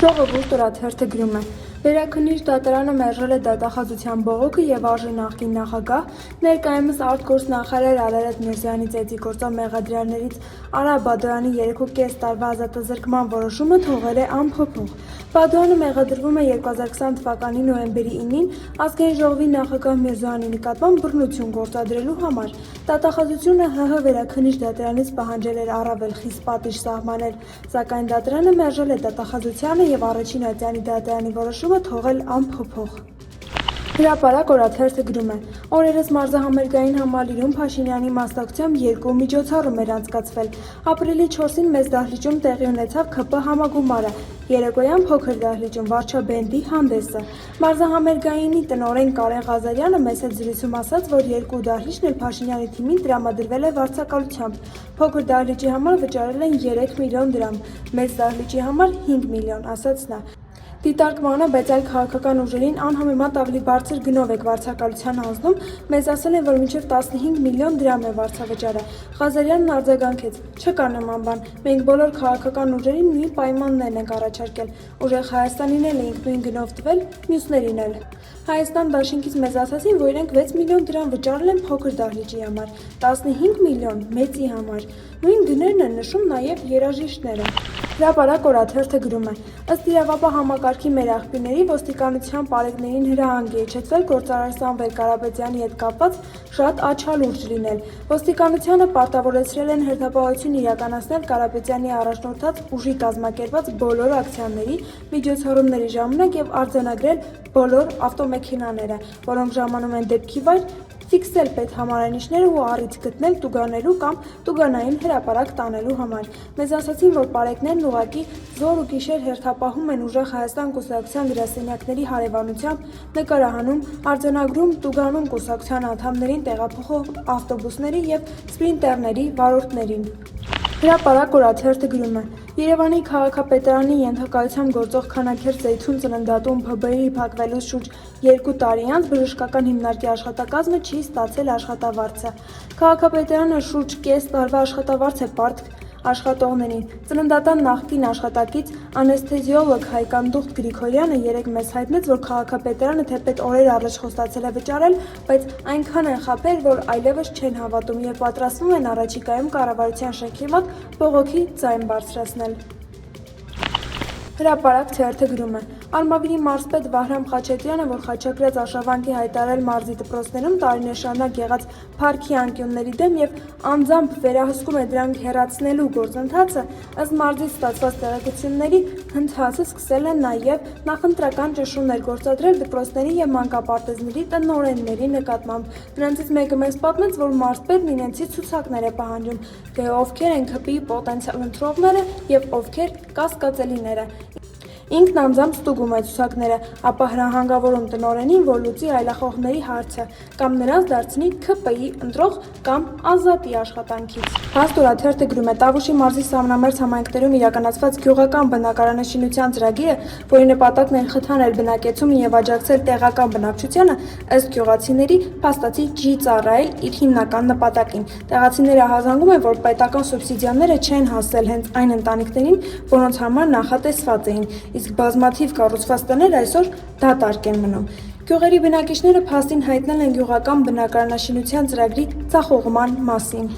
Ժողովուրդ օրաթերթը գրում է. Վերաքննիչ դատարանը մերժել է դատախազության բողոքը եւ արժի նախկին նախագահ, ներկայումս արտգործնախարար Արարատ Միրզոյանի ծեծի մեղադրյալներից Արա Բադոյանի 3.5 տարվա ազատազրկման որոշումը թողել է անփոփոխ։ Բադոյանը մեղադրվում է 2020 թվականի նոյեմբերի 9-ին ազգային ժողովի նախագահ Միրզոյանի նկատմամբ բռնություն գործադրելու համար։ Դատախազությունը ՀՀ վերաքննիչ դատարանից պահանջել էր առավել խիստ պատիժ սահմանել, սակայն դատարանը մերժել է դատախազությանը եւ առաջին ատյանի դատարանի որոշումը թողել անփոփոխ։ Հրապարակ օրաթերթը գրում է. Օրերս մարզահամերգային համալիրում Փաշինյանի մասնակցությամբ 2 միջոցառում էր անցկացվել։ Ապրիլի 4-ին մեծ դահլիճում տեղի ունեցավ ՔՊ համագումարը, երեկոյան փոքր դահլիճում վարչաբենդի հանդեսը։ Մարզահամերգայինի տնօրեն Կարեն Ղազարյանը մեծ զրույցում ասաց, որ 2 դահլիճն էլ Փաշինյանի թիմին տրամադրվել է վարձակալությամբ։ Փոքր դահլիճի համար վճարել են 3 միլիոն դրամ, մեծ դահլիճի համար 5 միլիոն, ասաց նա։ Դիտարկմանը, բայց այլ քաղաքական ուժերին անհամեմատ ավելի բարձր գնով եք վարձակալության հանձնում, մեզ ասել են, որ մինչև 15 միլիոն դրամ է վարձավճարը։ Ղազարյանն արձագանքեց. չկա նման բան, մենք բոլոր քաղաքական ուժերին նույն պայմաններն ենք առաջարկել, ուժեղ Հայաստանին էլ էինք նույն գնով տվել, մյուսներին էլ։ Հայաստան դաշինքից մեզ ասացին, որ իրենք 6 միլիոն դրամ վճարել են փոքր դահլիճի համար, 15 միլիոն մեծի համար։ Նույն գներն են նշում նաև երաժիշտները։ Հրապարակ օրաթերթը գրում է. ըստ իրավապահ համակարգի մեր աղբյուրների ոստիկանության պարեկներին հրահանգ է իջեցվել գործարար Սամվել Կարապետյանի հետ կապված շատ աչալուրջ լինել։ Ոստիկանությանը պարտավորեցրել են հերթապահություն իրականացնել Կարապետյանի առաջնորդած ուժի կազմակերպած բոլոր ակցիաների, միջոցառումների ժամանակ եւ արձանագրել բոլոր ավտոմեքենաները, որոնք ժամանում են դեպքի վայր, ֆիքսել պետհամարանիշները ու առիթ գտնել տուգանելու կամ տուգանային հրապարակ տանելու համար։ Մեզ ասացին, որ պարեկներն ուղղակի զոր ու գիշեր հերթապահում են ուժեղ Հայաստան կուսակցության գրասենյակների հարևանությամբ, նկարահանում, արձանագրում, տուգանում կուսակցության անդամներին տեղափոխող ավտոբուսների եւ սպրինտերների վարորդներին։ Հրապարակ օրաթերթը գրում է. Երևանի քաղաքապետարանի ենթակայությամբ գործող Քանաքերթ Զեյթուն ծննդատուն ՓԲ-ի փակվելուց շուրջ 2 տարի անց բժշկական հիմնարկի աշխատակազմը չի ստացել աշխատավարձը։ Քաղաքապետարանը շուրջ կես տարվա աշխատավարձ է պարտք աշխատողներին։ Ծննդատան նախկին աշխատակից անեսթեզիոլոգ Հայկանդուխտ Գրիգորյանը երեկ մեզ հայտնեց, որ քաղաքապետարանը թեպետ օրեր առաջ խոստացել է վճարել, բայց այնքան են խաբել, որ այլևս չեն հավատում եւ պատրաստվում են առաջիկայում կառավարության շենքի մոտ բողոքի ձայն բարձրացնել։ Հրապարակ թերթը գրում է. Արմավիրի մարզպետ Վահրամ Խաչատրյանը, որ խաչակրած արշավանքի հայտարարել մարզի դպրոցներում տարիներ շարունակ եղած փառքի անկյունների դեմ եւ անձամբ վերահսկում է դրանք հեռացնելու գործընթացը, ըստ մարզից ստացված տեղեկությունների ընթացը սկսել են նաեւ նախընտրական ճնշումներ գործադրել դպրոցների եւ մանկապարտեզների տնօրենների նկատմամբ։ Նրանցից մեկը մեզ պատմեց, որ մարզպետն իրենցից ցուցակներ է պահանջում, թե ովքեր են ՔՊ-ի պոտենցիալ ընտրողները եւ ովքեր կասկածելիները։ Ինքն անձամբ ստուգում է ցուցակները, ապա հրահանգավորում տնօրենին, որ լուծի այլախոհների հարցը, կամ նրանց դարձնի ՔՊ-ի ընտրող կամ ազատի աշխատանքից։ Հաստորաթերթը գրում է. Տավուշի մարզի սահմանամերձ համայնքներում իրականացված գյուղական բնակարանաշինության ծրագիրը, որի նպատակն է խթանել բնակեցումն եւ աջակցել տեղական բնակչությանը, ըստ գյուղացիների փաստացի չի ծառայել իր հիմնական նպատակին։ Տեղացիները հազանգում են, որ պետական սուբսիդիաները չեն հասել հենց այն ընտանիքներին, որոնց համար նախատեսված էին, իսկ բազմաթիվ կառուցված տներ այսօր դատարկ են մնում։ Գյուղերի բնակիչները փաստին հայտնել են գյուղական բնակարանաշինության ծրագրի ձախողման մասին։